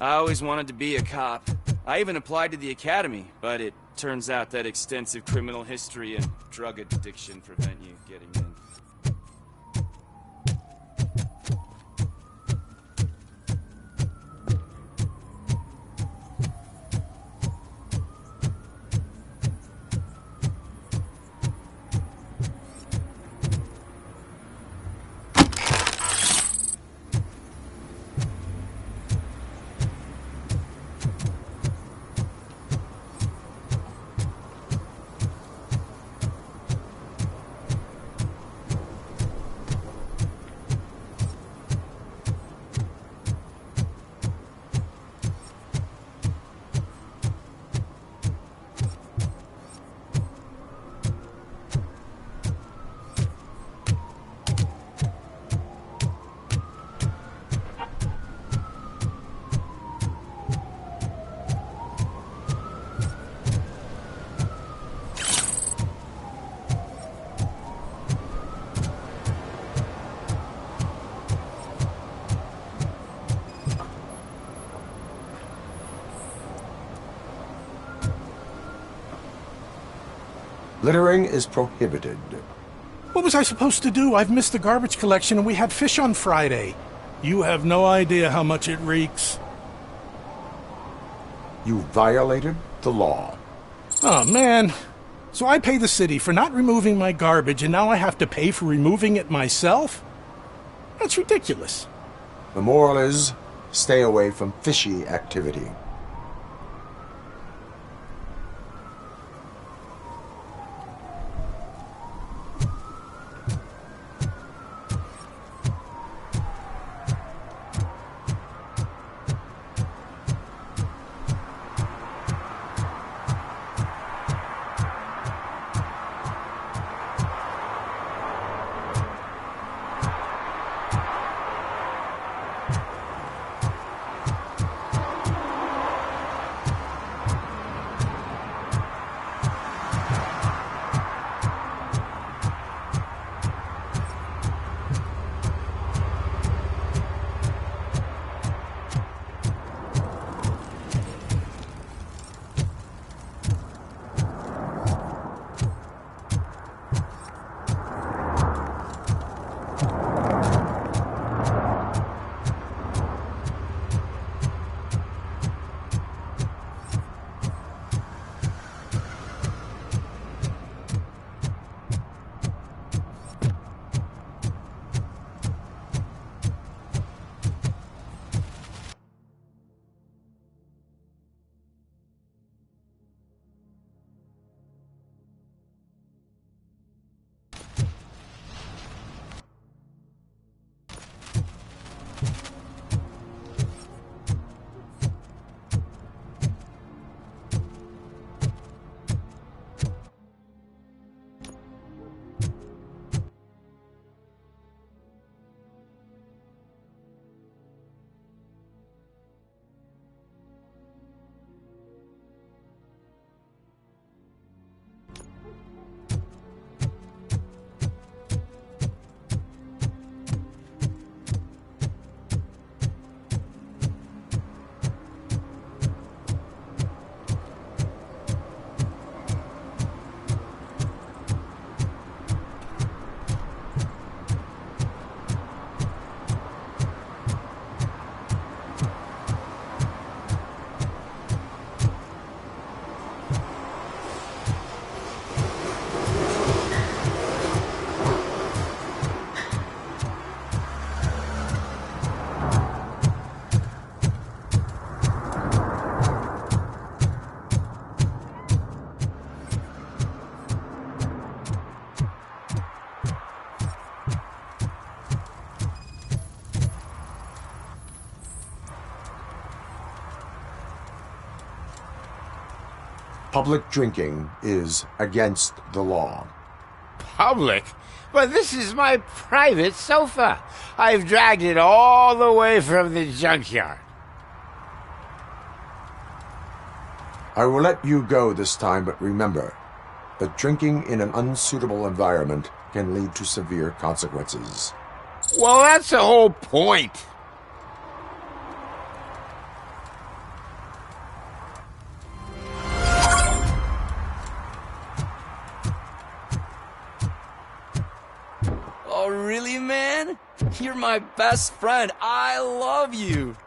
I always wanted to be a cop. I even applied to the academy, but it turns out that extensive criminal history and drug addiction prevent you getting in. Littering is prohibited. What was I supposed to do? I've missed the garbage collection and we had fish on Friday. You have no idea how much it reeks. You violated the law. Oh, man. So I pay the city for not removing my garbage and now I have to pay for removing it myself? That's ridiculous. The moral is, stay away from fishy activity. Public drinking is against the law. Public? But this is my private sofa. I've dragged it all the way from the junkyard. I will let you go this time, but remember that drinking in an unsuitable environment can lead to severe consequences. Well, that's the whole point. man. You're my best friend. I love you.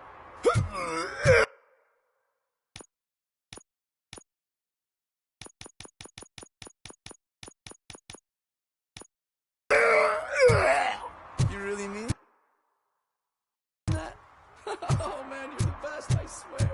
You really mean that? Oh man, you're the best, I swear.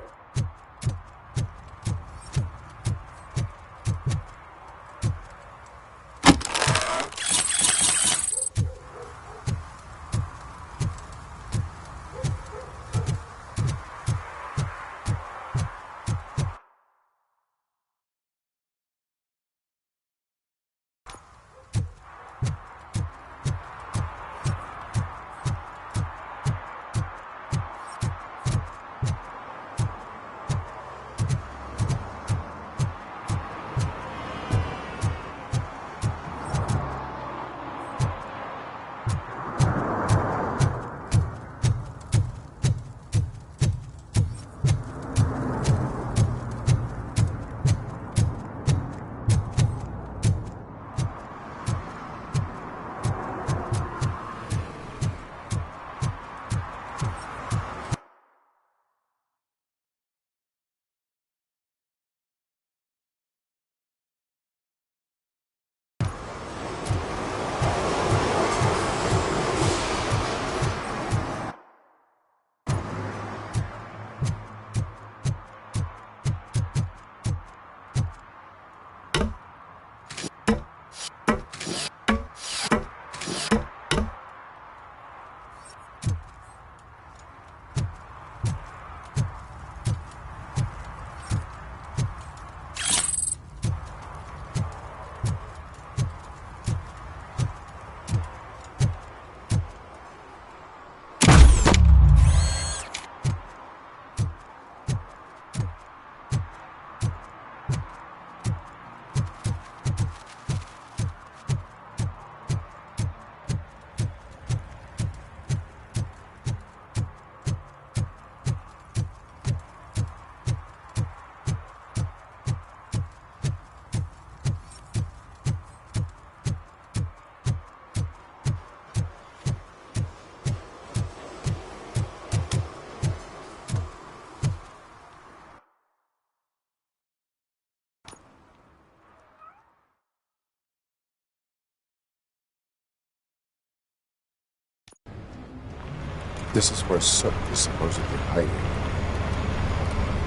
This is where Sook is supposedly hiding.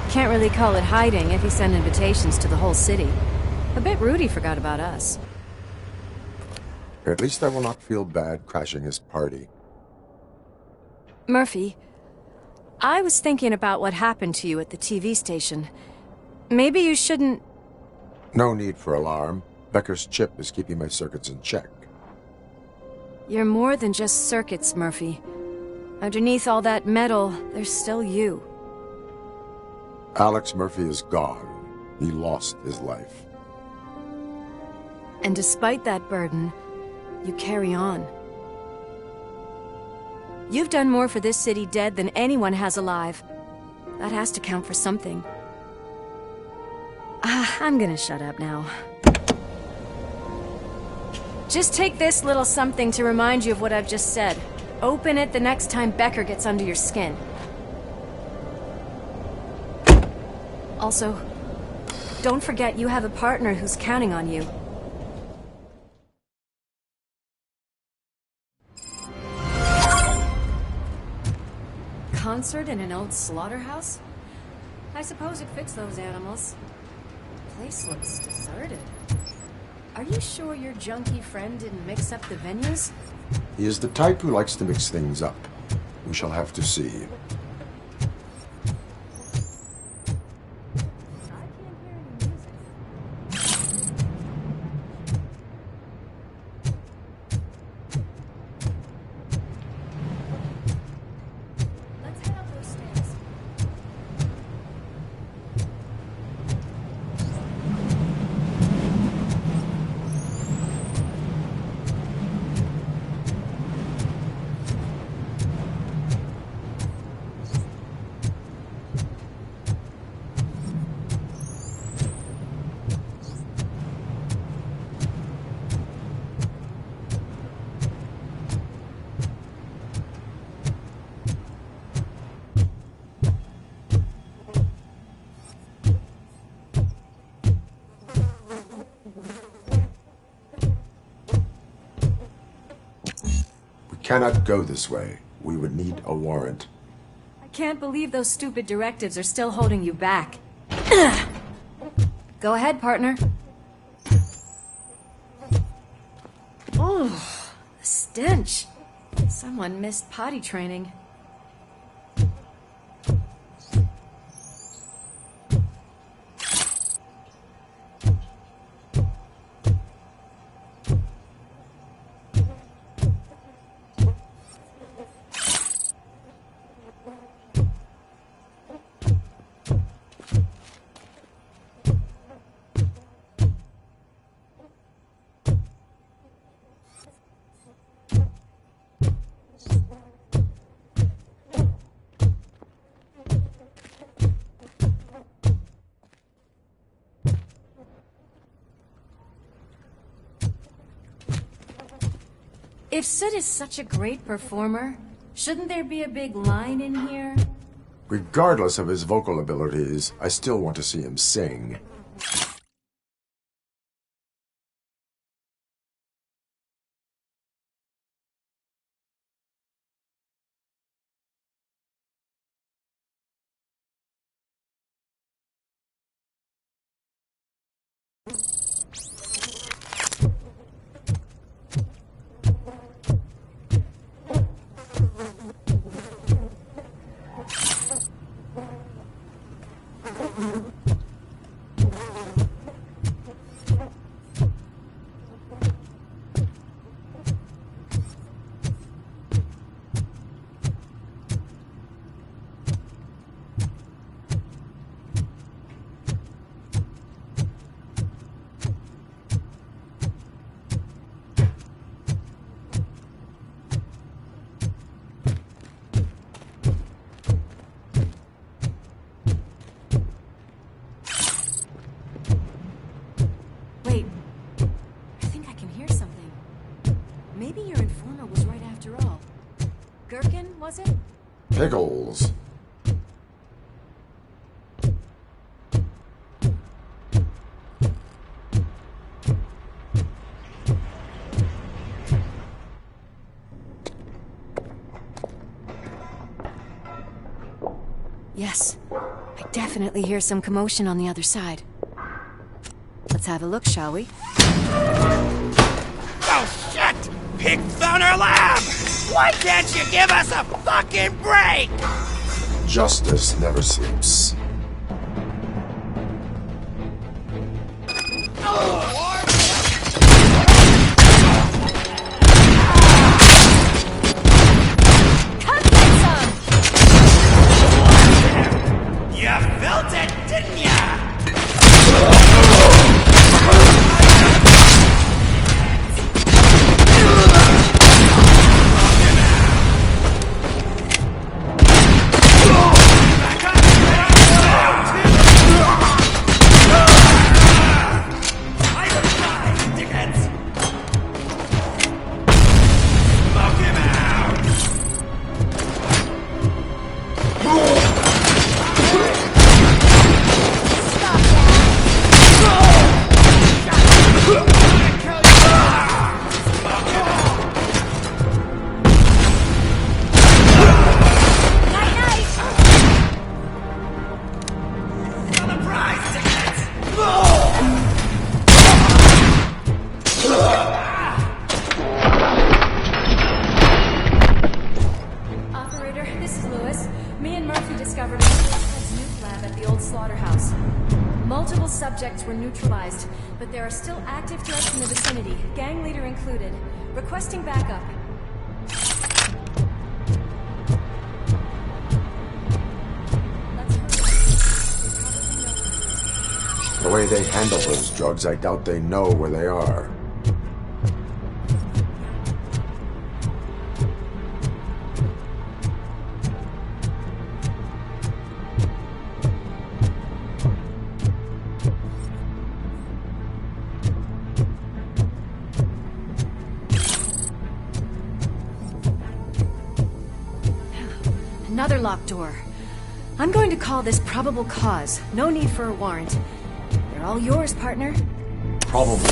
Can't really call it hiding if he sent invitations to the whole city. A bit rude he forgot about us. At least I will not feel bad crashing his party. Murphy, I was thinking about what happened to you at the TV station. Maybe you shouldn't... No need for alarm. Becker's chip is keeping my circuits in check. You're more than just circuits, Murphy. Underneath all that metal, there's still you. Alex Murphy is gone. He lost his life. And despite that burden, you carry on. You've done more for this city dead than anyone has alive. That has to count for something. I'm gonna shut up now. Just take this little something to remind you of what I've just said. Open it the next time Becker gets under your skin. Also, don't forget you have a partner who's counting on you. Concert in an old slaughterhouse? I suppose it fits those animals. The place looks deserted. Are you sure your junkie friend didn't mix up the venues? He is the type who likes to mix things up. We shall have to see. cannot go this way. We would need a warrant. I can't believe those stupid directives are still holding you back. Go ahead, partner. Oh, the stench. Someone missed potty training. If Sid is such a great performer, shouldn't there be a big line in here? Regardless of his vocal abilities, I still want to see him sing. Wait, I think I can hear something. Maybe your informer was right after all. Gherkin, was it? Pickles. Yes, I definitely hear some commotion on the other side. Let's have a look, shall we? Oh, shit! Pig Thunder Lab! Why can't you give us a fucking break? Justice never sleeps. Come get some! You felt it, didn't ya? Operator, this is Lewis. Me and Murphy discovered a nuke lab at the old slaughterhouse. Multiple subjects were neutralized, but there are still active threats in the vicinity, gang leader included. Requesting backup. The way they handle those drugs, I doubt they know where they are. Another locked door. I'm going to call this probable cause. No need for a warrant. They're all yours, partner. Probably.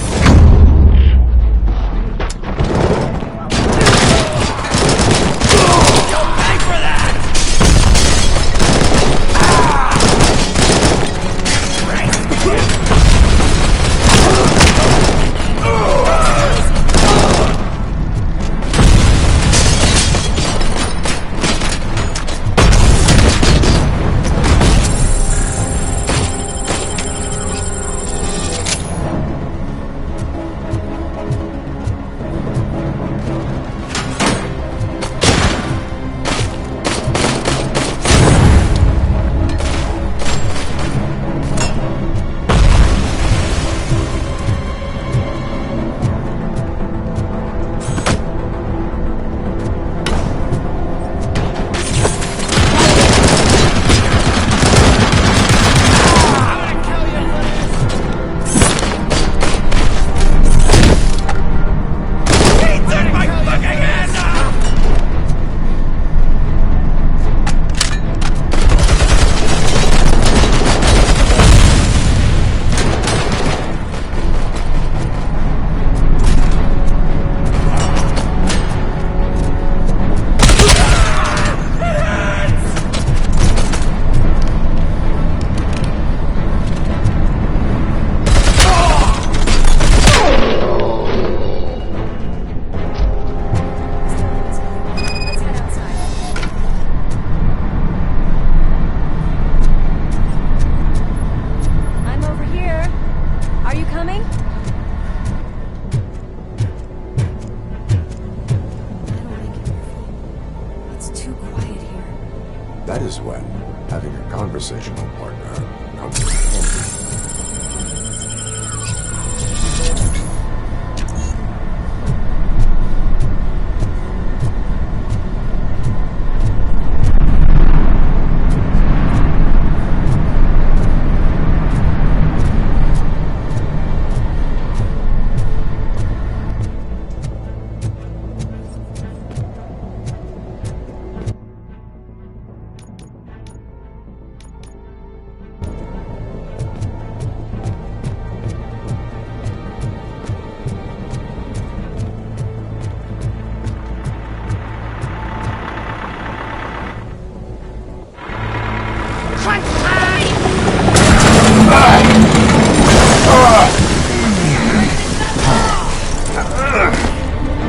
That is when having a conversational partner comes in handy.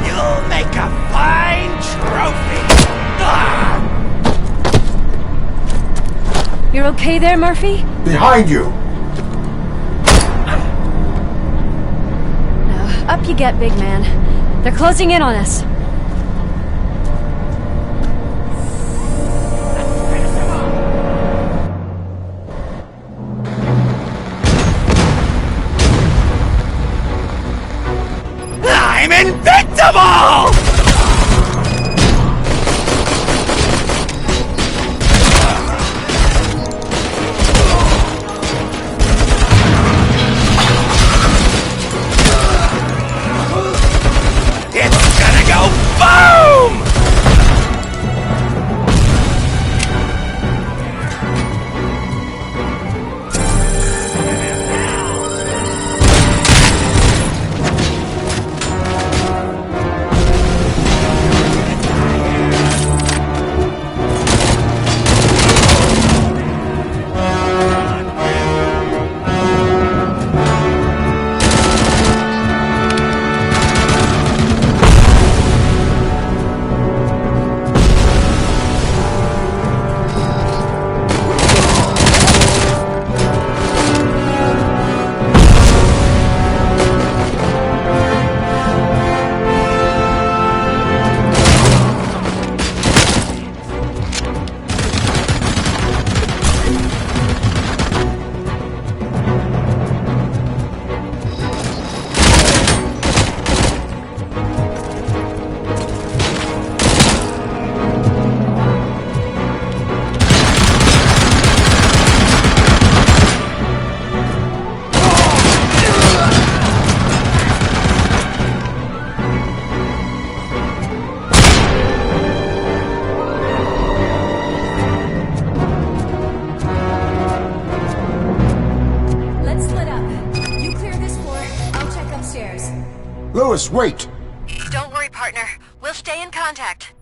You'll make a fine trophy! You're okay there, Murphy? Behind you! Up you get, big man. They're closing in on us. I'm invincible! It's gonna go boom! Let's split up. You clear this floor, I'll check upstairs. Lewis, wait! Don't worry, partner. We'll stay in contact.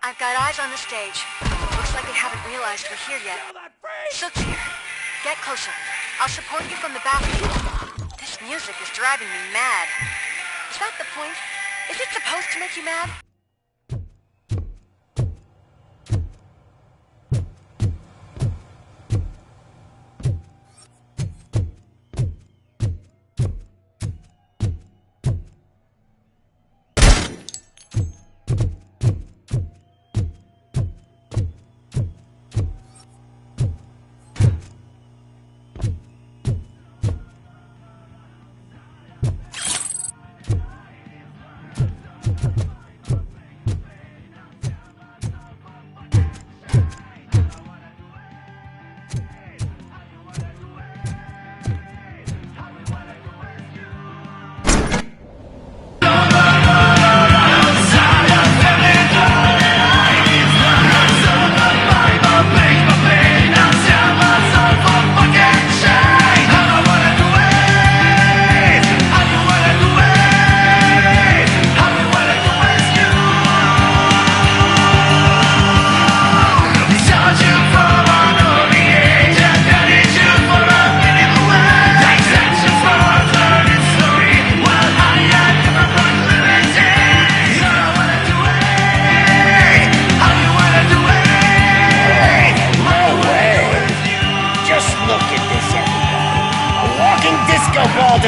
I've got eyes on the stage. Looks like they haven't realized we're here yet. Sook's here. Get closer. I'll support you from the balcony. This music is driving me mad. Is that the point? Is it supposed to make you mad?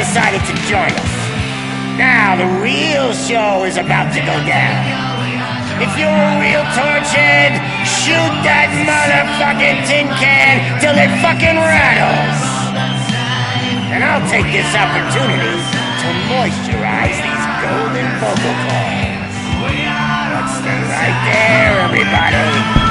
decided to join us. Now the real show is about to go down. If you're a real torch head, shoot that motherfucking tin can till it fucking rattles. And I'll take this opportunity to moisturize these golden vocal cords. Let's stay right there, everybody.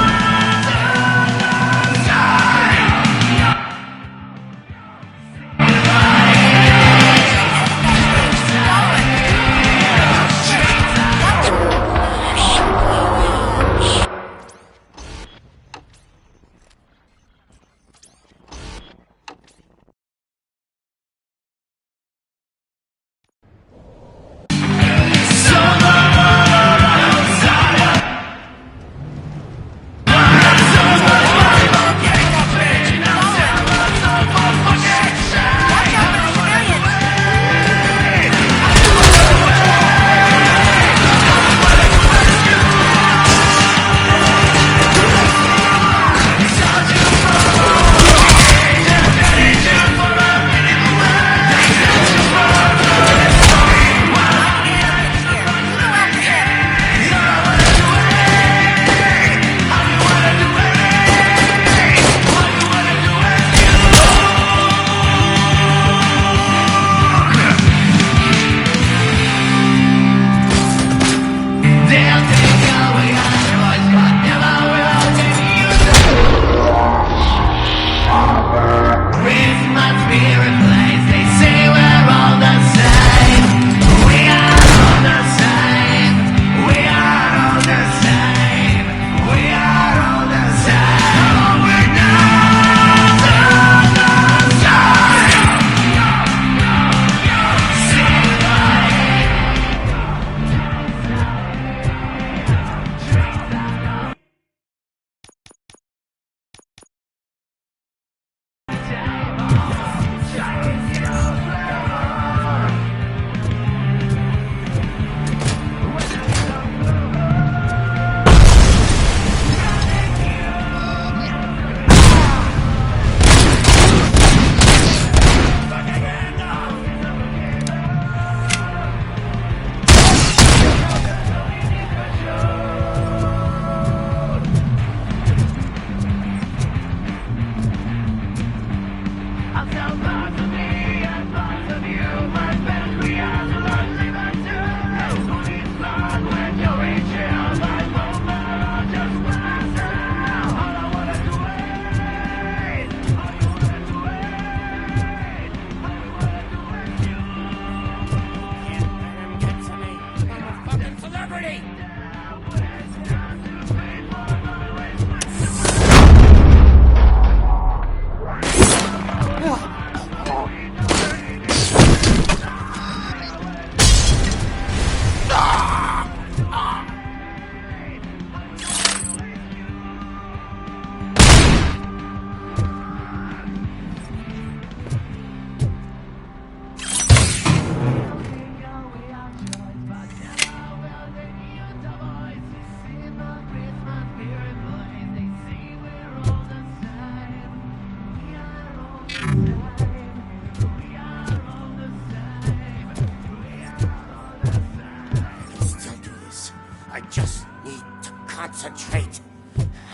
Concentrate.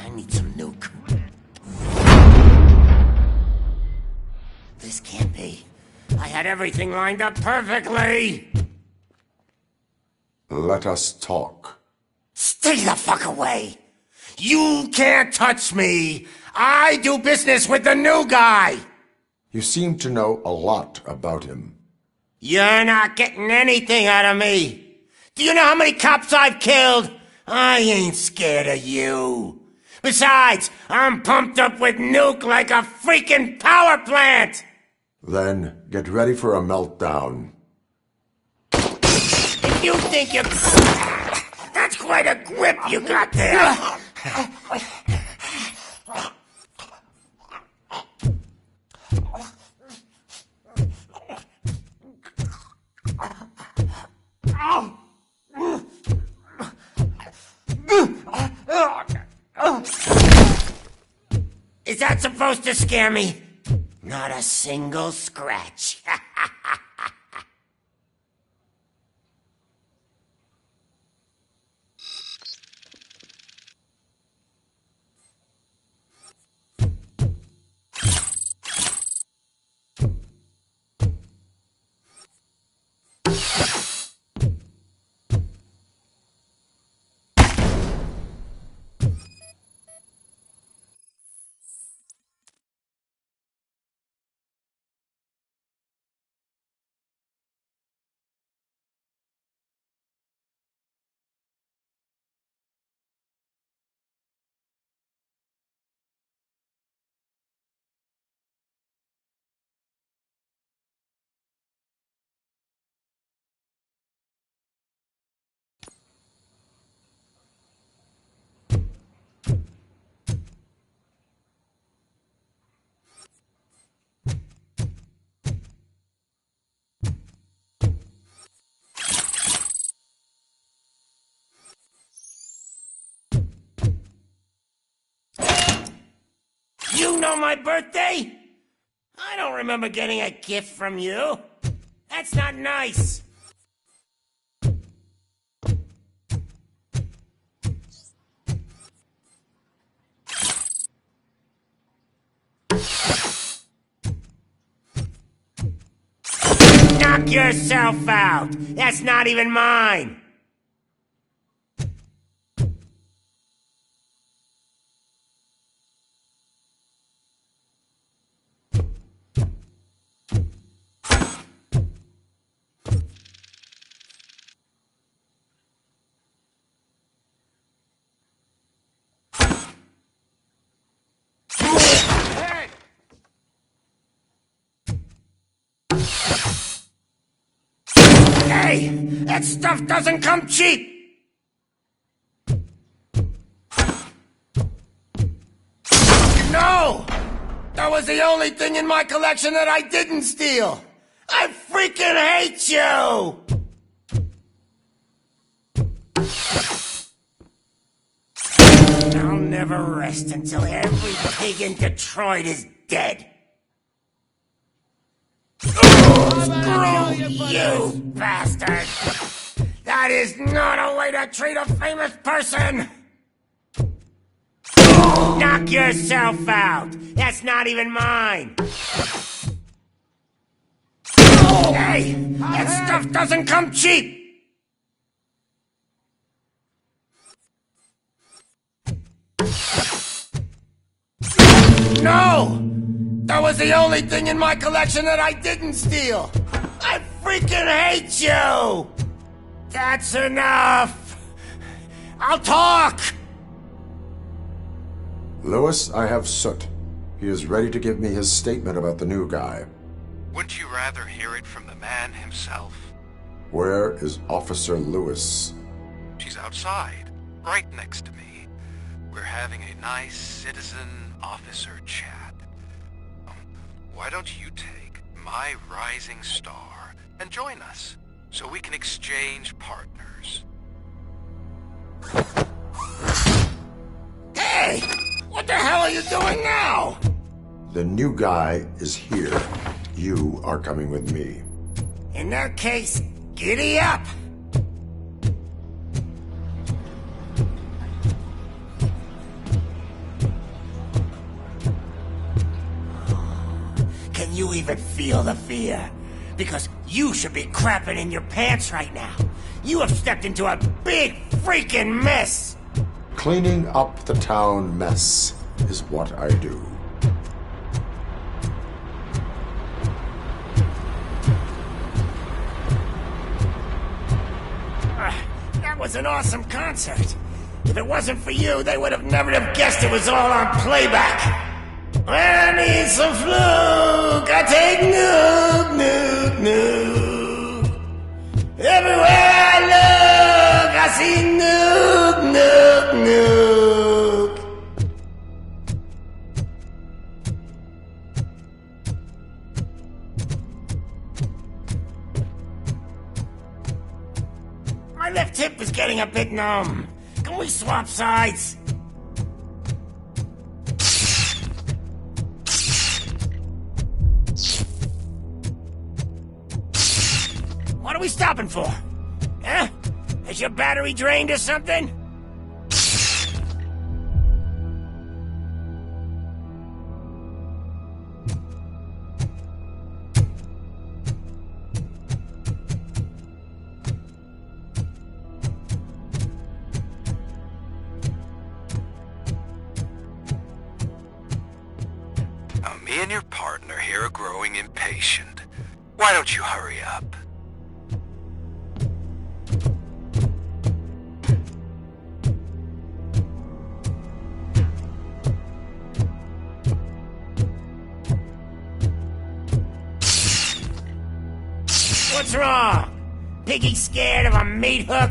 I need some nuke. This can't be. I had everything lined up perfectly. Let us talk. Stay the fuck away. You can't touch me. I do business with the new guy. You seem to know a lot about him. You're not getting anything out of me. Do you know how many cops I've killed? I ain't scared of you. Besides, I'm pumped up with nuke like a freaking power plant! Then get ready for a meltdown. If you think you... That's quite a grip you got there. Is that supposed to scare me? Not a single scratch. you know my birthday? I don't remember getting a gift from you. That's not nice. Knock yourself out. That's not even mine. Hey, that stuff doesn't come cheap! No! That was the only thing in my collection that I didn't steal! I freaking hate you! I'll never rest until every pig in Detroit is dead. Screw you, bastard! That is not a way to treat a famous person! Knock yourself out! That's not even mine! Hey! That stuff doesn't come cheap! No! That was the only thing in my collection that I didn't steal! I freaking hate you! That's enough! I'll talk! Lewis, I have Soot. He is ready to give me his statement about the new guy. Wouldn't you rather hear it from the man himself? Where is Officer Lewis? She's outside, right next to me. We're having a nice citizen-officer chat. Why don't you take my rising star and join us, so we can exchange partners? Hey! What the hell are you doing now? The new guy is here. You are coming with me. In that case, giddy up! Can you even feel the fear? Because you should be crapping in your pants right now. You have stepped into a big freaking mess! Cleaning up the town mess is what I do. That was an awesome concert. If it wasn't for you, they would have never have guessed it was all on playback. When I need some fluke, I take nuke, nuke, nuke. Everywhere I look, I see nuke, nuke, nuke. My left hip is getting a bit numb. Can we swap sides? What are we stopping for? Huh? Is your battery drained or something? Now, me and your partner here are growing impatient. Why don't you hurry up? What's wrong? Piggy scared of a meat hook?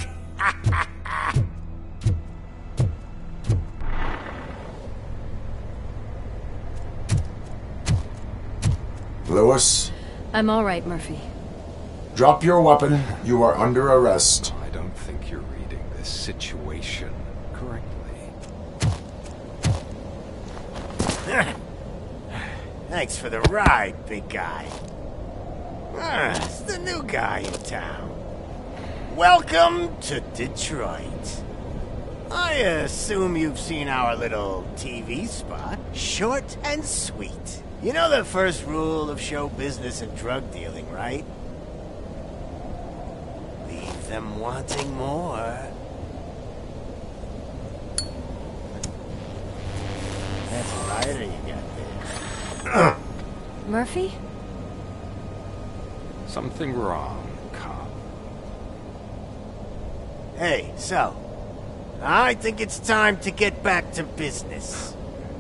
Lewis, I'm all right, Murphy. drop your weapon. You are under arrest. I don't think you're reading this situation correctly. Thanks for the ride, big guy. It's the new guy in town. Welcome to Detroit. I assume you've seen our little TV spot. Short and sweet. You know the first rule of show business and drug dealing, right? Leave them wanting more. That's a lighter you got there. Murphy? Something wrong, cop. Hey, so, I think it's time to get back to business.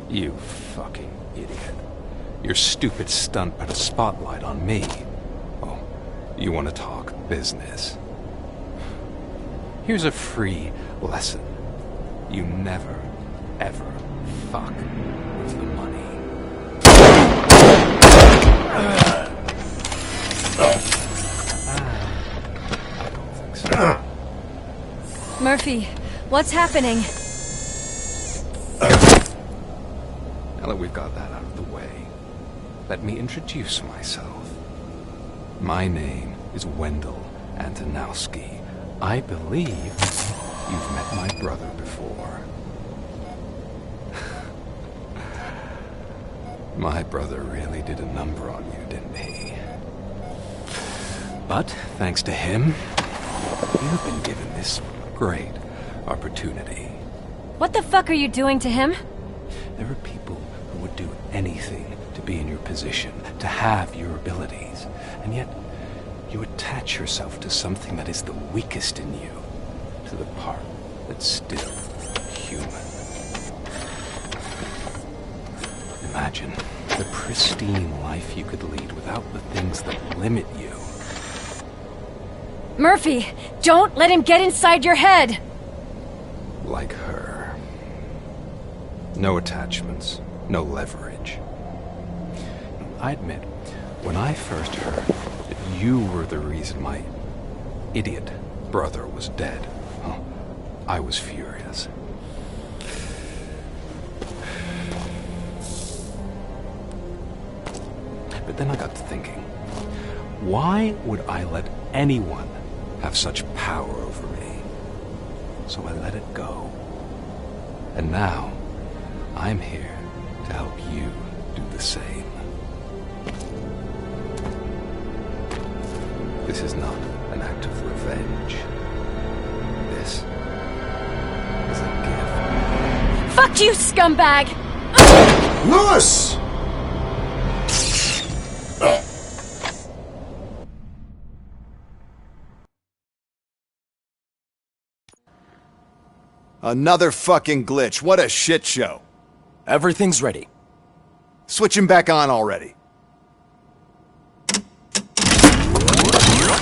You fucking idiot. Your stupid stunt put a spotlight on me. Oh, you want to talk business? Here's a free lesson. You never, ever fuck with the money. I don't think so. Murphy, what's happening? Now that we've got that out of the way, let me introduce myself. My name is Wendell Antonowski. I believe you've met my brother before. My brother really did a number on you, didn't he? But, thanks to him, you've been given this great opportunity. What the fuck are you doing to him? There are people who would do anything to be in your position, to have your abilities, and yet you attach yourself to something that is the weakest in you, to the part that's still human. Imagine the pristine life you could lead without the things that limit you. Murphy, don't let him get inside your head! Like her. No attachments, no leverage. I admit, when I first heard that you were the reason my idiot brother was dead, I was furious. But then I got to thinking, why would I let anyone have such power over me? So I let it go. And now, I'm here to help you do the same. This is not an act of revenge. This is a gift. Fuck you, scumbag! Lewis! Another fucking glitch. What a shit show. Everything's ready. Switch him back on already.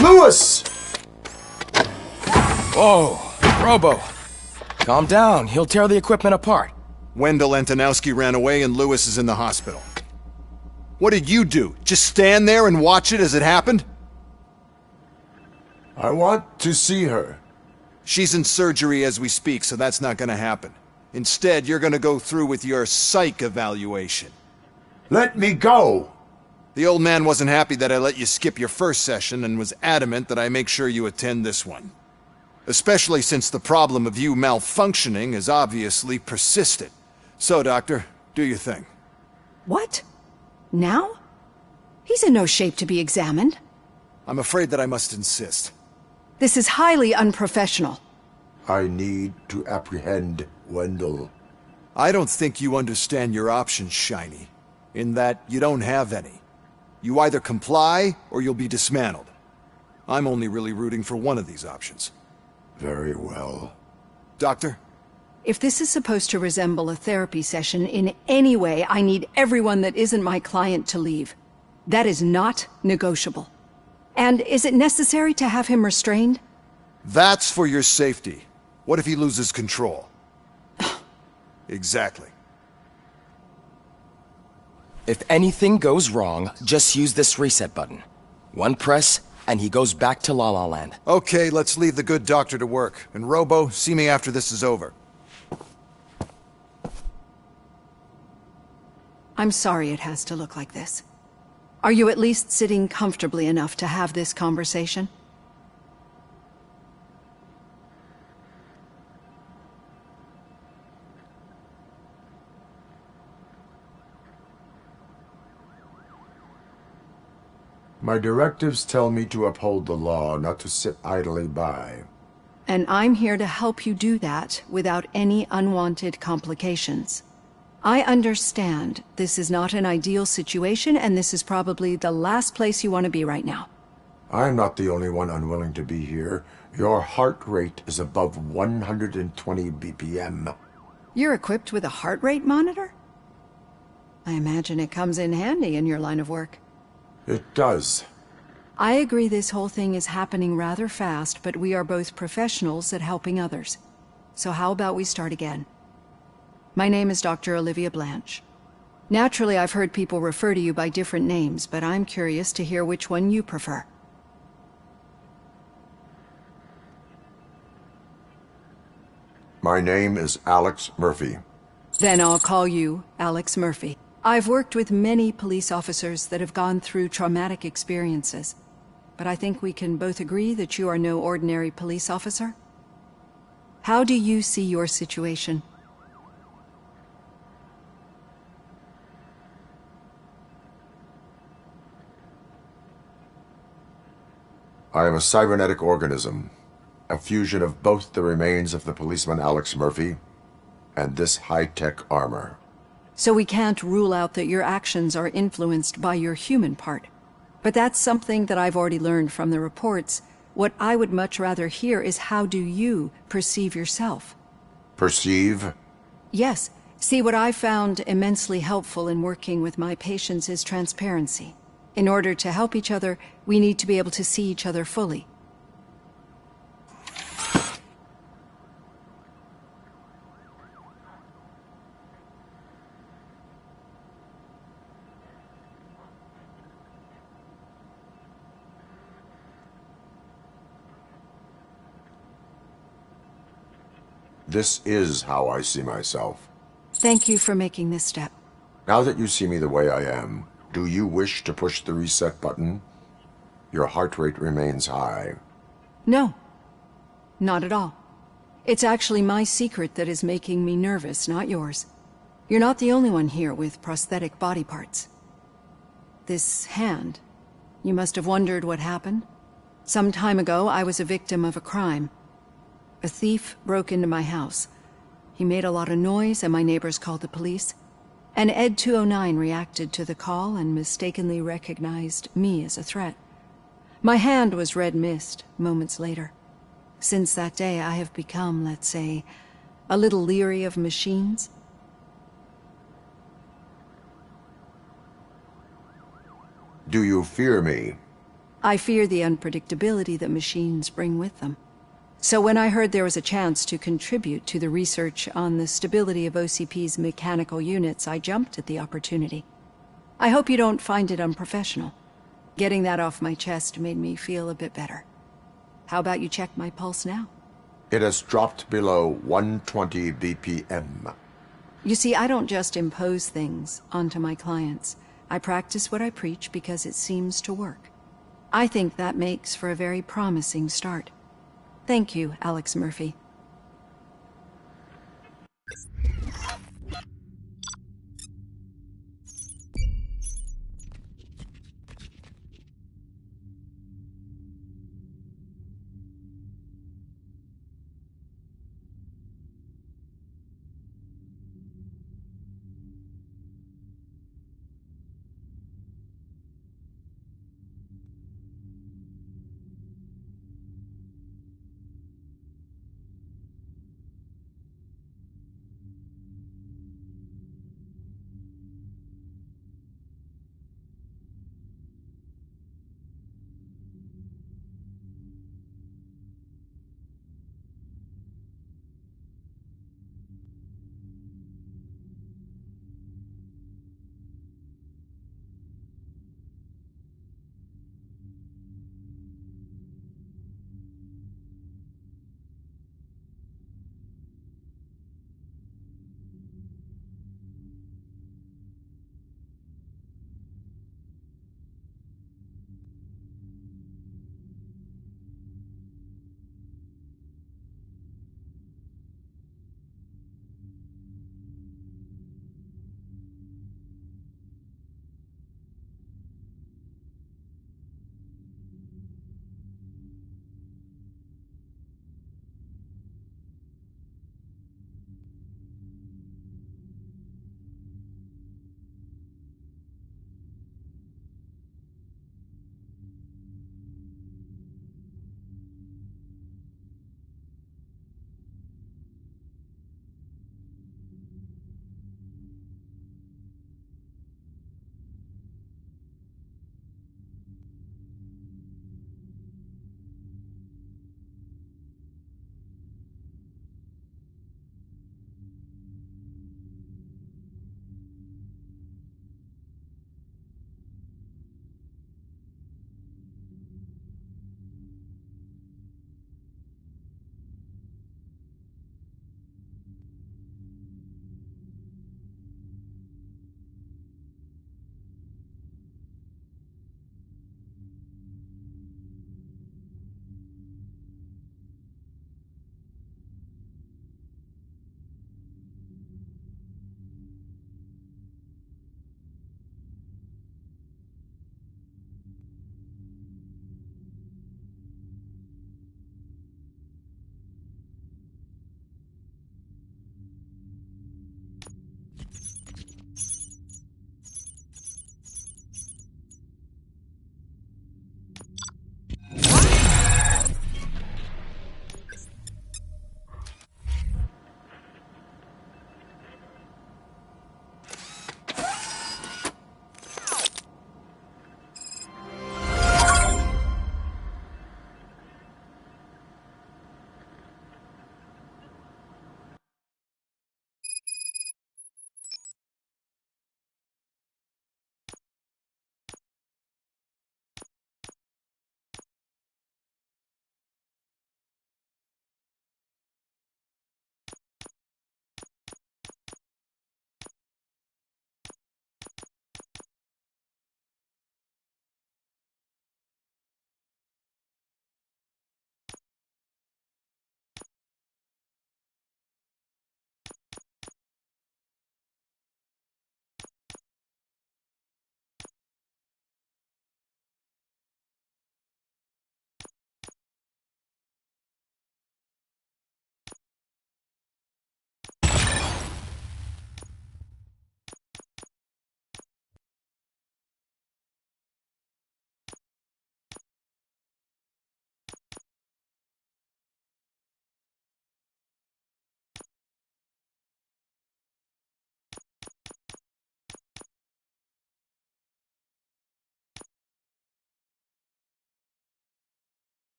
Lewis! Whoa, Robo. Calm down. He'll tear the equipment apart. Wendell Antonowski ran away and Lewis is in the hospital. What did you do? Just stand there and watch it as it happened? I want to see her. She's in surgery as we speak, so that's not gonna happen. Instead, you're gonna go through with your psych evaluation. Let me go! The old man wasn't happy that I let you skip your first session and was adamant that I make sure you attend this one. Especially since the problem of you malfunctioning has obviously persisted. So, Doctor, do your thing. What? Now? He's in no shape to be examined. I'm afraid that I must insist. This is highly unprofessional. I need to apprehend Wendell. I don't think you understand your options, Shiny. In that you don't have any. You either comply, or you'll be dismantled. I'm only really rooting for one of these options. Very well. Doctor? If this is supposed to resemble a therapy session in any way, I need everyone that isn't my client to leave. That is not negotiable. And is it necessary to have him restrained? That's for your safety. What if he loses control? Exactly. If anything goes wrong, just use this reset button. One press, and he goes back to La La Land. Okay, let's leave the good doctor to work. And Robo, see me after this is over. I'm sorry it has to look like this. Are you at least sitting comfortably enough to have this conversation? My directives tell me to uphold the law, not to sit idly by. And I'm here to help you do that without any unwanted complications. I understand this is not an ideal situation, and this is probably the last place you want to be right now. I'm not the only one unwilling to be here. Your heart rate is above 120 BPM. You're equipped with a heart rate monitor? I imagine it comes in handy in your line of work. It does. I agree this whole thing is happening rather fast, but we are both professionals at helping others. So how about we start again? My name is Dr. Olivia Blanche. Naturally, I've heard people refer to you by different names, but I'm curious to hear which one you prefer. My name is Alex Murphy. Then I'll call you Alex Murphy. I've worked with many police officers that have gone through traumatic experiences, but I think we can both agree that you are no ordinary police officer. How do you see your situation? I am a cybernetic organism, a fusion of both the remains of the policeman Alex Murphy and this high-tech armor. So we can't rule out that your actions are influenced by your human part. But that's something that I've already learned from the reports. What I would much rather hear is how do you perceive yourself? Perceive? Yes. See, what I found immensely helpful in working with my patients is transparency. In order to help each other, we need to be able to see each other fully. This is how I see myself. Thank you for making this step. Now that you see me the way I am, do you wish to push the reset button? Your heart rate remains high. No, not at all. It's actually my secret that is making me nervous, not yours. You're not the only one here with prosthetic body parts. This hand, you must have wondered what happened. Some time ago, I was a victim of a crime. A thief broke into my house. He made a lot of noise and my neighbors called the police. And Ed 209 reacted to the call and mistakenly recognized me as a threat. My hand was red mist moments later. Since that day, I have become, let's say, a little leery of machines. Do you fear me? I fear the unpredictability that machines bring with them. So when I heard there was a chance to contribute to the research on the stability of OCP's mechanical units, I jumped at the opportunity. I hope you don't find it unprofessional. Getting that off my chest made me feel a bit better. How about you check my pulse now? It has dropped below 120 BPM. You see, I don't just impose things onto my clients. I practice what I preach because it seems to work. I think that makes for a very promising start. Thank you, Alex Murphy.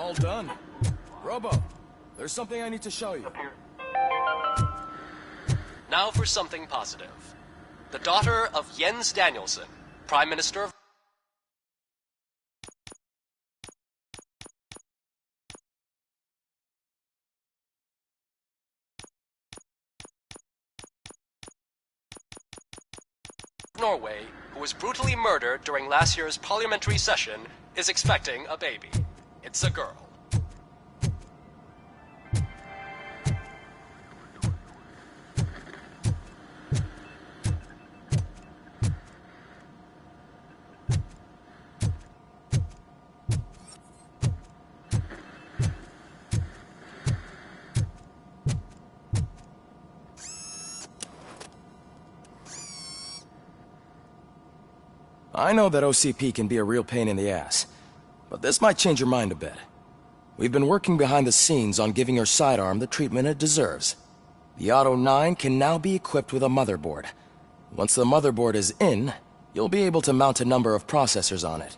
All done. Robo, there's something I need to show you. Now for something positive. The daughter of Jens Danielson, Prime Minister of Norway, who was brutally murdered during last year's parliamentary session, is expecting a baby. It's a girl. I know that OCP can be a real pain in the ass, but this might change your mind a bit. We've been working behind the scenes on giving your sidearm the treatment it deserves. The Auto 9 can now be equipped with a motherboard. Once the motherboard is in, you'll be able to mount a number of processors on it.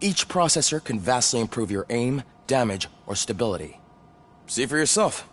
Each processor can vastly improve your aim, damage, or stability. See for yourself.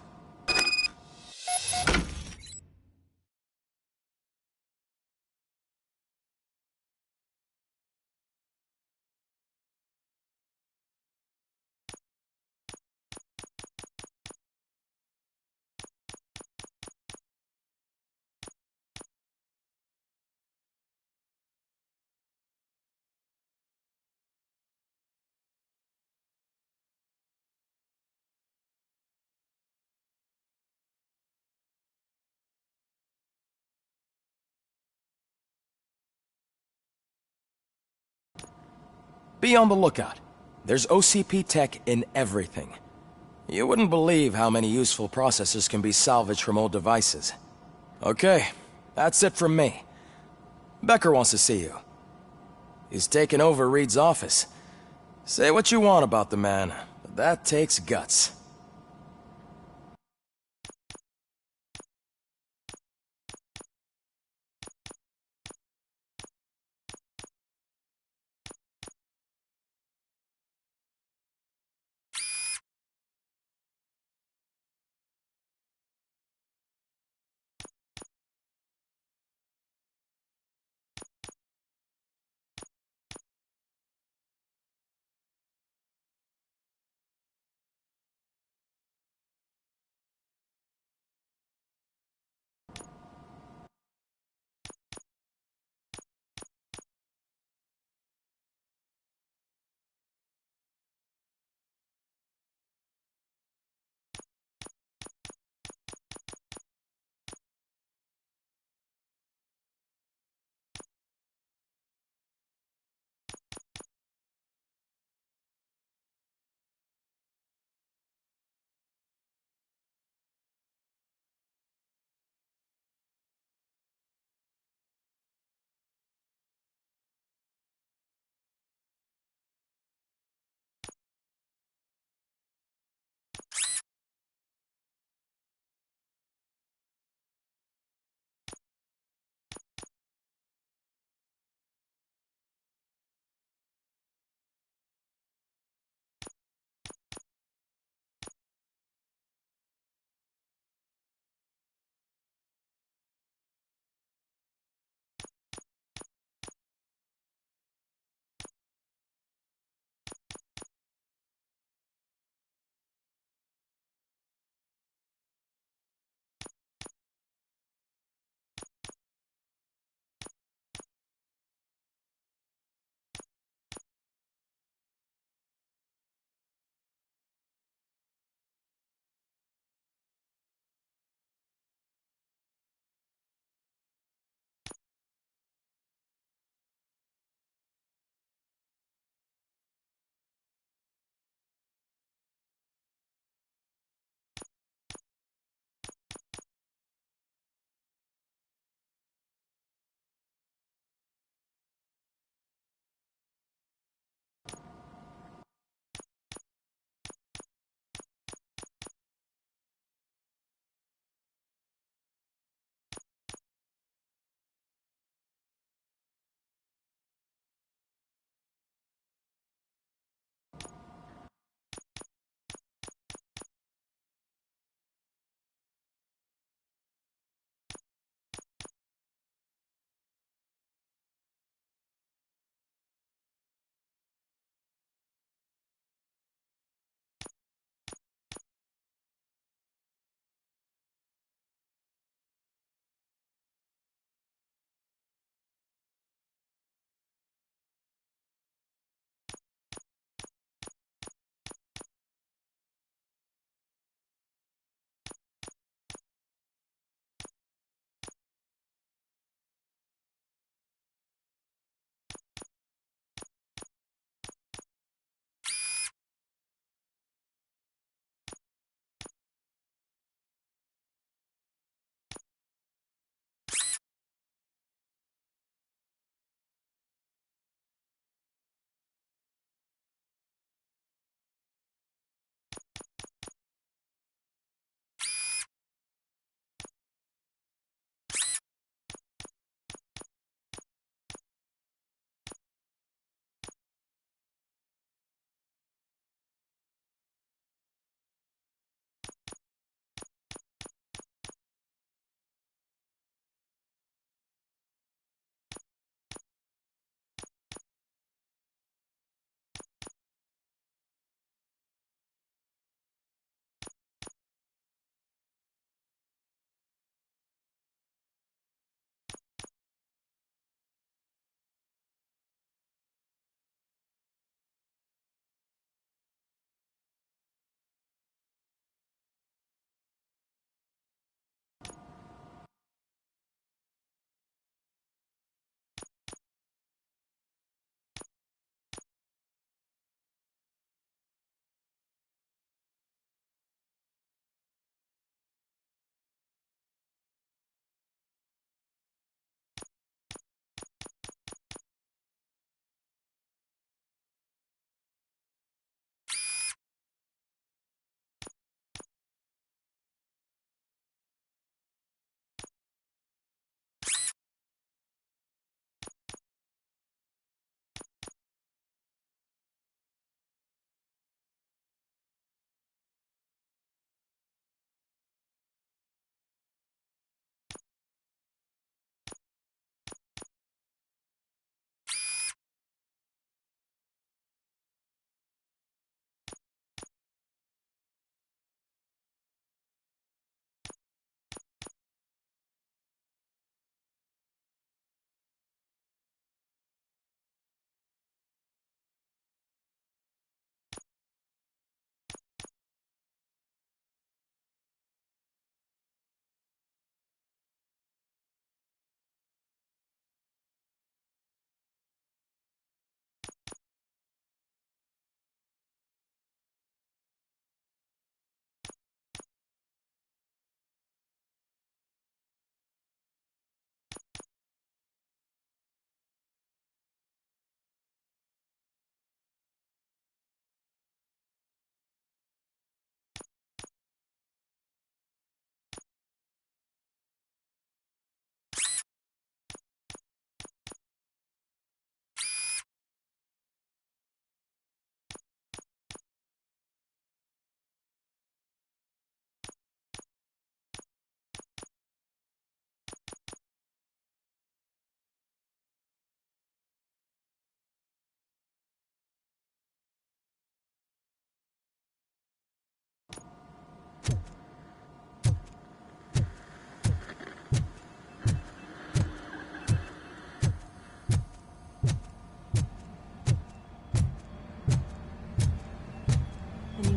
Be on the lookout. There's OCP tech in everything. You wouldn't believe how many useful processors can be salvaged from old devices. Okay, that's it from me. Becker wants to see you. He's taken over Reed's office. Say what you want about the man, but that takes guts.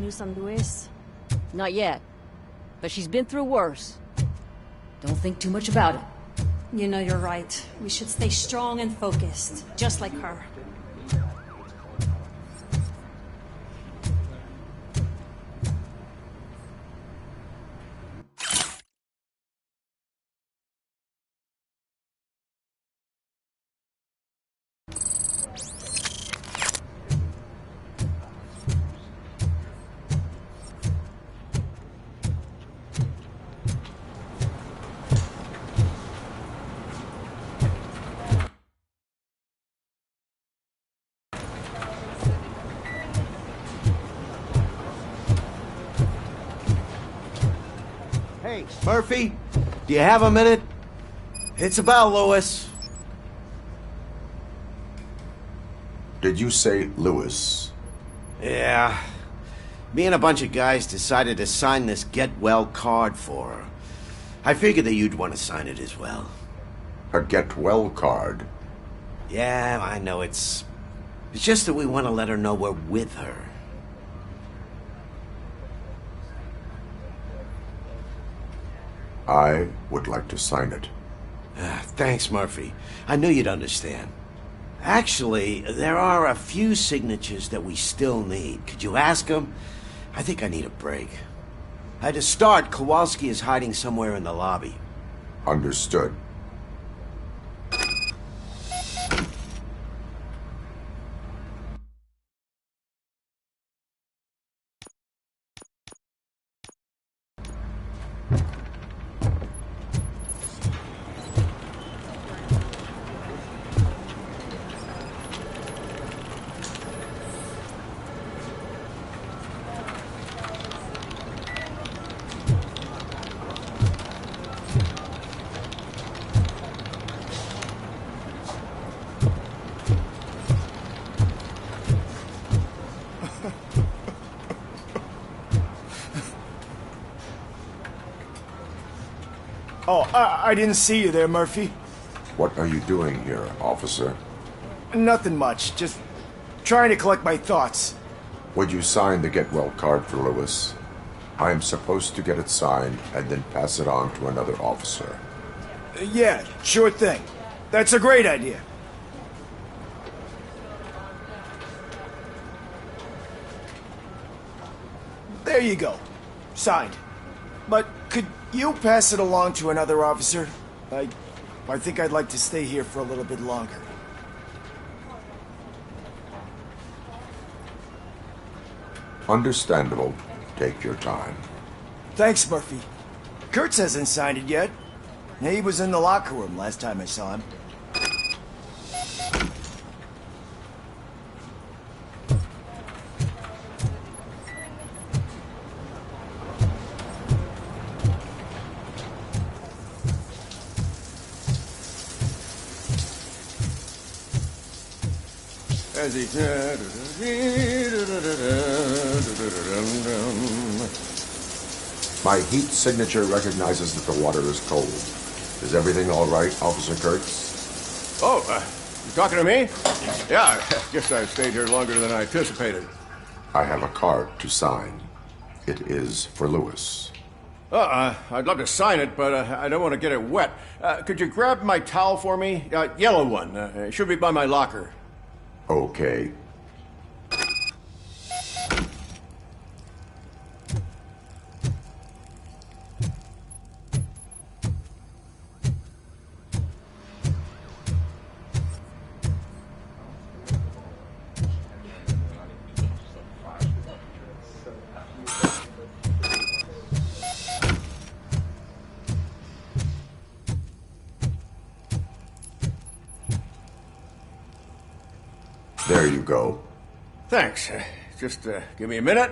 news on Lewis? Not yet. But she's been through worse. Don't think too much about it. You know, you're right. We should stay strong and focused, just like her. Hey, Murphy, do you have a minute? It's about Lewis. Did you say Lewis? Yeah. Me and a bunch of guys decided to sign this get well card for her. I figured that you'd want to sign it as well. A get well card? Yeah, I know it's just that we want to let her know we're with her. I would like to sign it. Thanks, Murphy. I knew you'd understand. Actually, there are a few signatures that we still need. Could you ask them? I think I need a break. To start, Kowalski is hiding somewhere in the lobby. Understood. Oh, I didn't see you there, Murphy. What are you doing here, officer? Nothing much, just trying to collect my thoughts. Would you sign the get well card for Lewis? I am supposed to get it signed and then pass it on to another officer. Yeah, sure thing. That's a great idea. There you go. Signed. But could you pass it along to another officer? I think I'd like to stay here for a little bit longer. Understandable. Take your time. Thanks, Murphy. Kurtz hasn't signed it yet. He was in the locker room last time I saw him. My heat signature recognizes that the water is cold. Is everything all right, Officer Kurtz? Oh, you talking to me? Yeah, I guess I stayed here longer than I anticipated. I have a card to sign. It is for Lewis. I'd love to sign it, but I don't want to get it wet. Could you grab my towel for me? Yellow one. It should be by my locker. Okay. There you go. Thanks. Just give me a minute.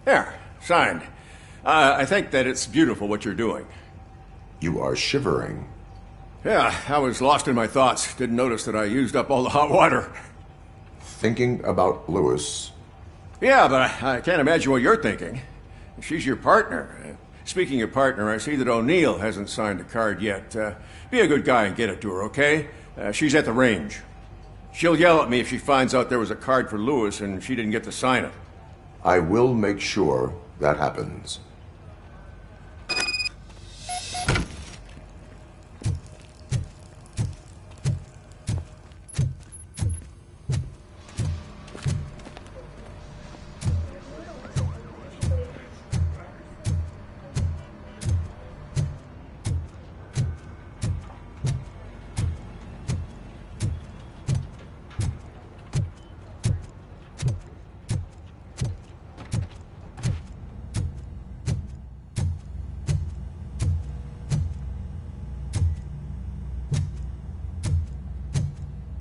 There, signed. I think that it's beautiful what you're doing. You are shivering. Yeah, I was lost in my thoughts. Didn't notice that I used up all the hot water. Thinking about Lewis? Yeah, but I can't imagine what you're thinking. She's your partner. Speaking of partner, I see that O'Neill hasn't signed the card yet. Be a good guy and get it to her, okay? She's at the range. She'll yell at me if she finds out there was a card for Lewis and she didn't get to sign it. I will make sure that happens.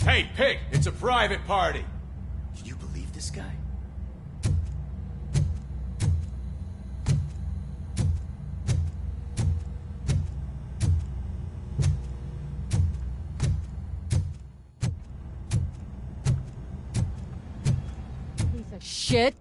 Hey, Pig, it's a private party. Can you believe this guy? Piece of shit.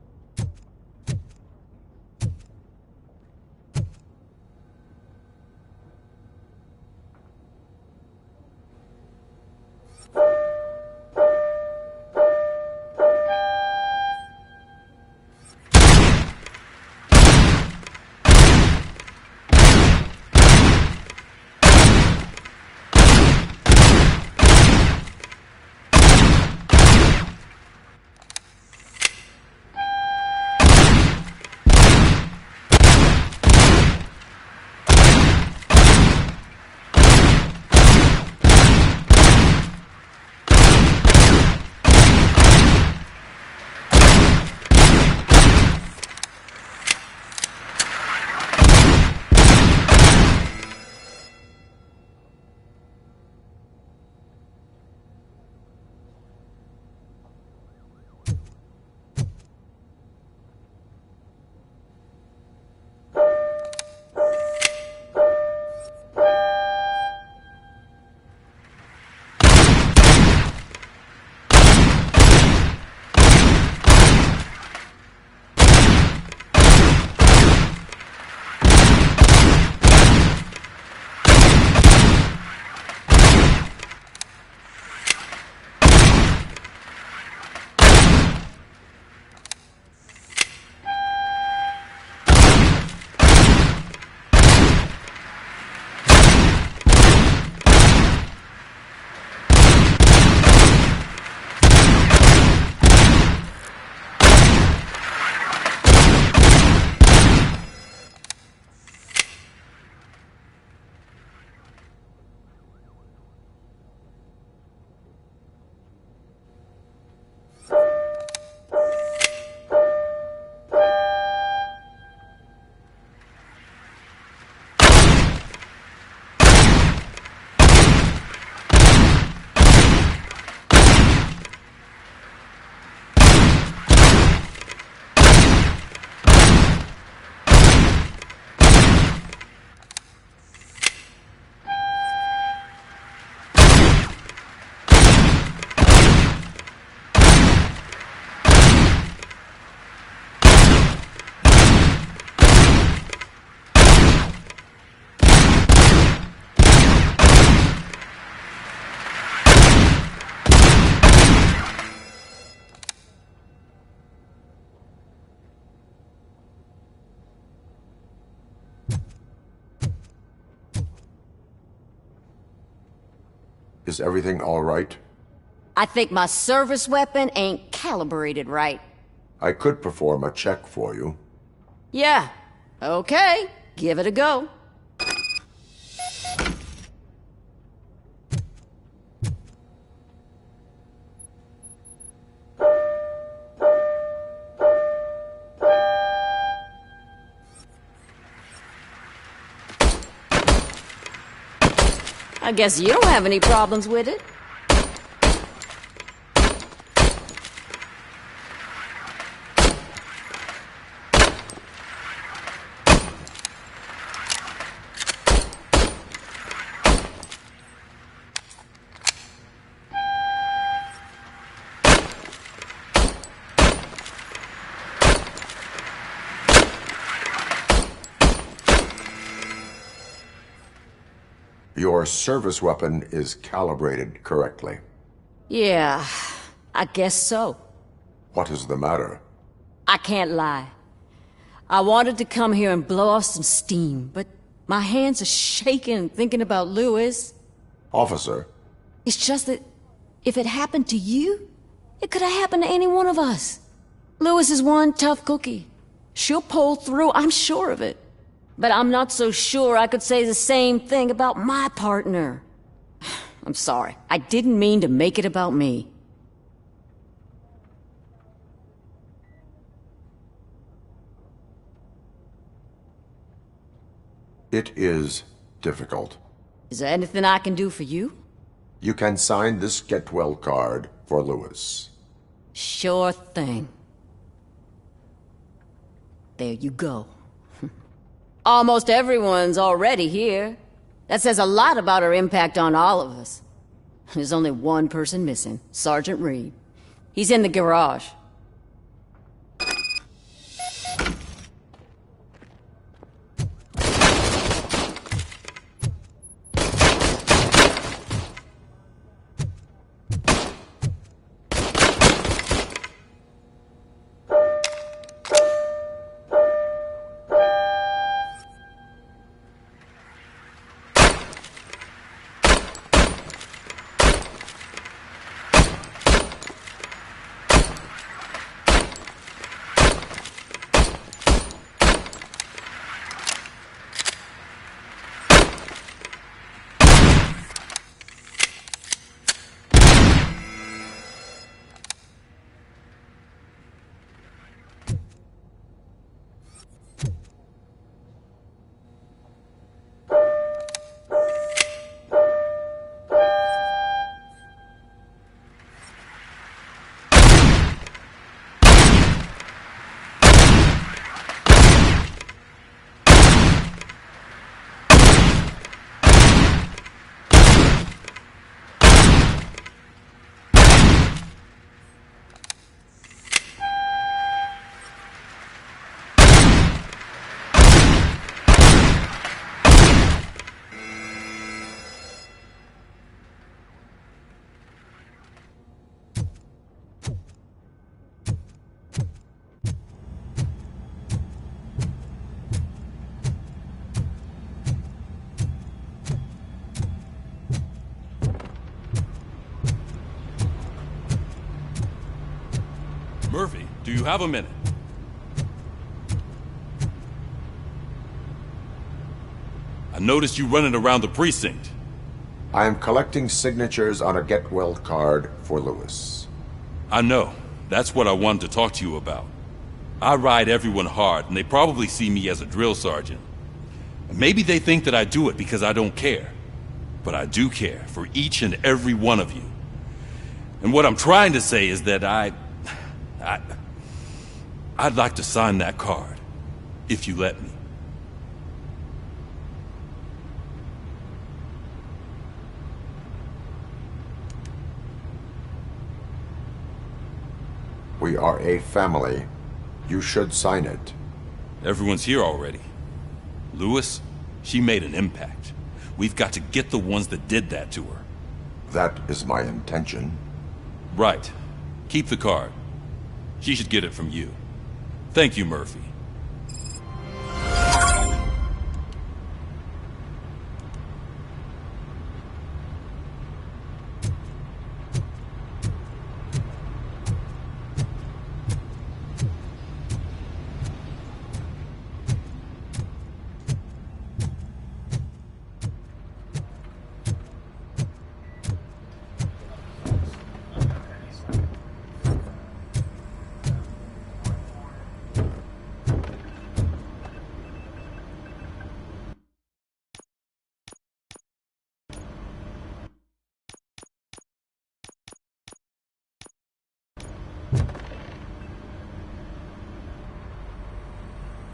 Is everything all right? I think my service weapon ain't calibrated right. I could perform a check for you. Yeah. Okay. Give it a go. I guess you don't have any problems with it. Your service weapon is calibrated correctly. Yeah, I guess so. What is the matter? I can't lie. I wanted to come here and blow off some steam, but my hands are shaking thinking about Lewis. Officer. It's just that if it happened to you, it could have happened to any one of us. Lewis is one tough cookie. She'll pull through, I'm sure of it. But I'm not so sure I could say the same thing about my partner. I'm sorry. I didn't mean to make it about me. It is difficult. Is there anything I can do for you? You can sign this get well card for Lewis. Sure thing. There you go. Almost everyone's already here. That says a lot about her impact on all of us. There's only one person missing, Sergeant Reed. He's in the garage. Murphy, do you have a minute? I noticed you running around the precinct. I am collecting signatures on a get well card for Lewis. I know. That's what I wanted to talk to you about. I ride everyone hard, and they probably see me as a drill sergeant. Maybe they think that I do it because I don't care. But I do care for each and every one of you. And what I'm trying to say is that I'd like to sign that card, if you let me. We are a family. You should sign it. Everyone's here already. Lewis, she made an impact. We've got to get the ones that did that to her. That is my intention. Right. Keep the card. She should get it from you. Thank you, Murphy.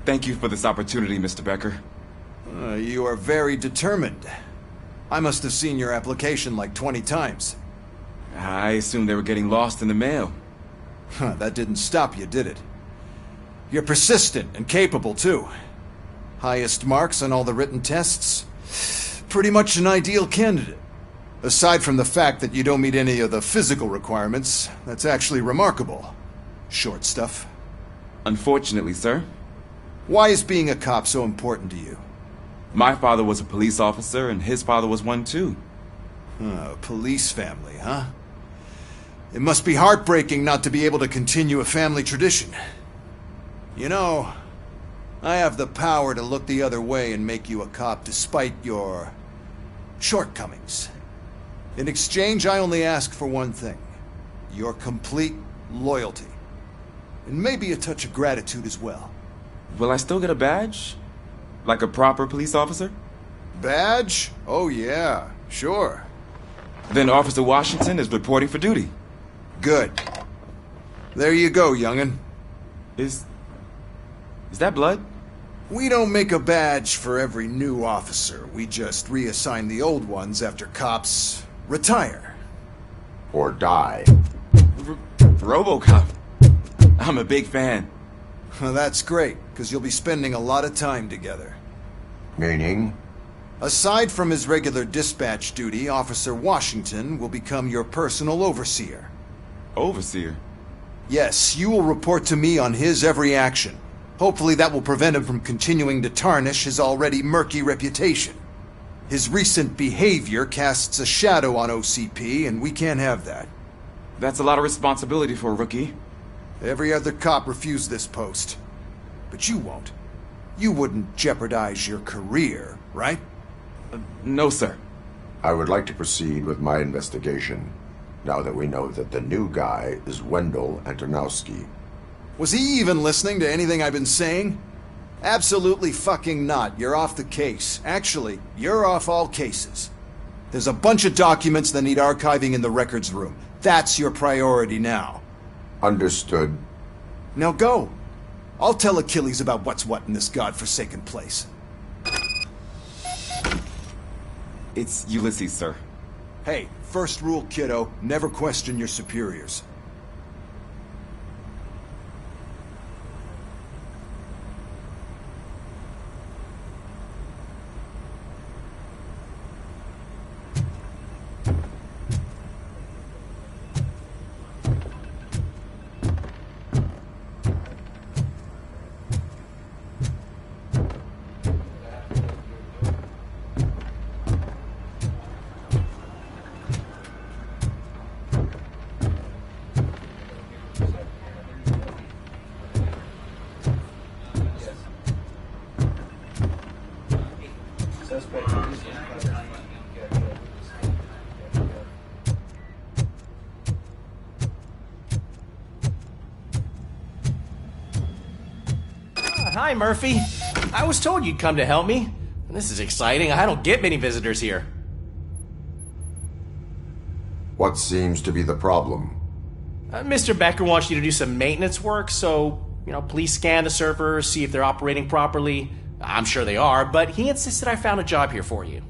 Thank you for this opportunity, Mr. Becker. You are very determined. I must have seen your application like 20 times. I assumed they were getting lost in the mail. That didn't stop you, did it? You're persistent and capable, too. Highest marks on all the written tests. Pretty much an ideal candidate. Aside from the fact that you don't meet any of the physical requirements, that's actually remarkable. Short stuff. Unfortunately, sir. Why is being a cop so important to you? My father was a police officer, and his father was one too. A police family, huh? It must be heartbreaking not to be able to continue a family tradition. You know, I have the power to look the other way and make you a cop despite your shortcomings. In exchange, I only ask for one thing. Your complete loyalty. And maybe a touch of gratitude as well. Will I still get a badge? Like a proper police officer? Badge? Oh yeah, sure. Then Officer Washington is reporting for duty. Good. There you go, young'un. Is that blood? We don't make a badge for every new officer. We just reassign the old ones after cops retire. Or die. RoboCop. I'm a big fan. Well, that's great, because you'll be spending a lot of time together. Meaning? Aside from his regular dispatch duty, Officer Washington will become your personal overseer. Overseer? Yes, you will report to me on his every action. Hopefully that will prevent him from continuing to tarnish his already murky reputation. His recent behavior casts a shadow on OCP, and we can't have that. That's a lot of responsibility for a rookie. Every other cop refused this post. But you won't. You wouldn't jeopardize your career, right? No, sir. I would like to proceed with my investigation, now that we know that the new guy is Wendell Antonowski. Was he even listening to anything I've been saying? Absolutely fucking not. You're off the case. Actually, you're off all cases. There's a bunch of documents that need archiving in the records room. That's your priority now. Understood. Now go. I'll tell Achilles about what's what in this godforsaken place. It's Ulysses, sir. Hey, first rule, kiddo, never question your superiors. Hi, Murphy. I was told you'd come to help me. This is exciting. I don't get many visitors here. What seems to be the problem? Mr. Becker wants you to do some maintenance work, so, please scan the servers, see if they're operating properly. I'm sure they are, but he insisted I found a job here for you.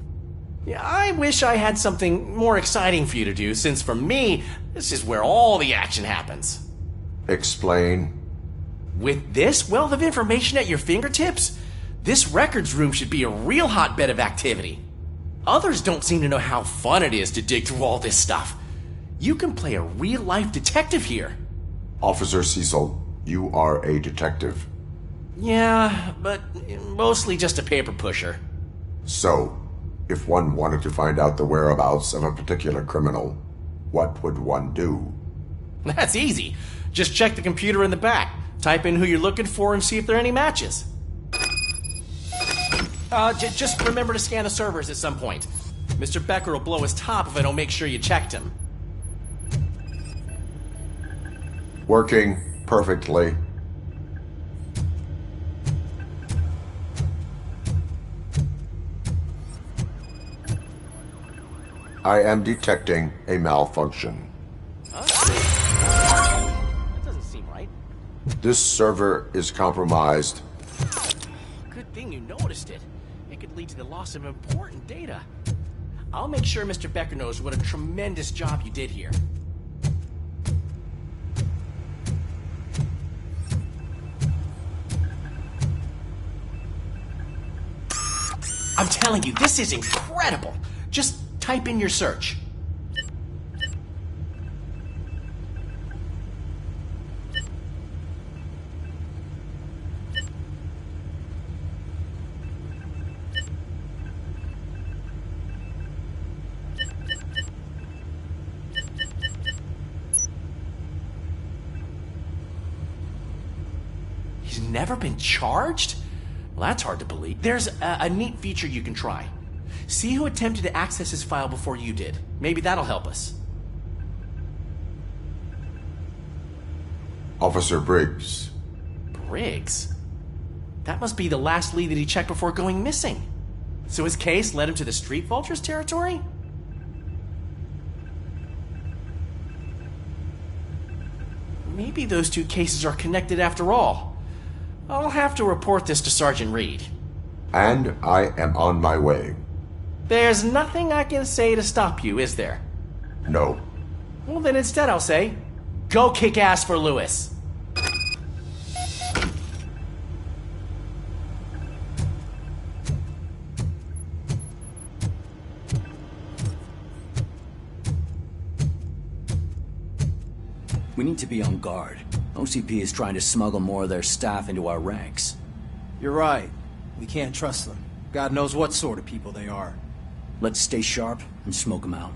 Yeah, I wish I had something more exciting for you to do, since for me, this is where all the action happens. Explain. With this wealth of information at your fingertips, this records room should be a real hotbed of activity. Others don't seem to know how fun it is to dig through all this stuff. You can play a real-life detective here. Officer Cecil, you are a detective. Yeah, but mostly just a paper pusher. So, if one wanted to find out the whereabouts of a particular criminal, what would one do? That's easy. Just check the computer in the back. Type in who you're looking for and see if there are any matches. Just remember to scan the servers at some point. Mr. Becker will blow his top if I don't make sure you checked him. Working perfectly. I am detecting a malfunction. That doesn't seem right. This server is compromised. Good thing you noticed it. It could lead to the loss of important data. I'll make sure Mr. Becker knows what a tremendous job you did here. I'm telling you, this is incredible. Just type in your search. never been charged? Well, that's hard to believe. There's a neat feature you can try. See who attempted to access his file before you did. Maybe that'll help us. Officer Briggs. Briggs? That must be the last lead that he checked before going missing. So his case led him to the Street Vultures territory? Maybe those two cases are connected after all. I'll have to report this to Sergeant Reed. And I am on my way. There's nothing I can say to stop you, is there? No. Well, then instead I'll say, go kick ass for Lewis. We need to be on guard. OCP is trying to smuggle more of their staff into our ranks. You're right. We can't trust them. God knows what sort of people they are. Let's stay sharp and smoke them out.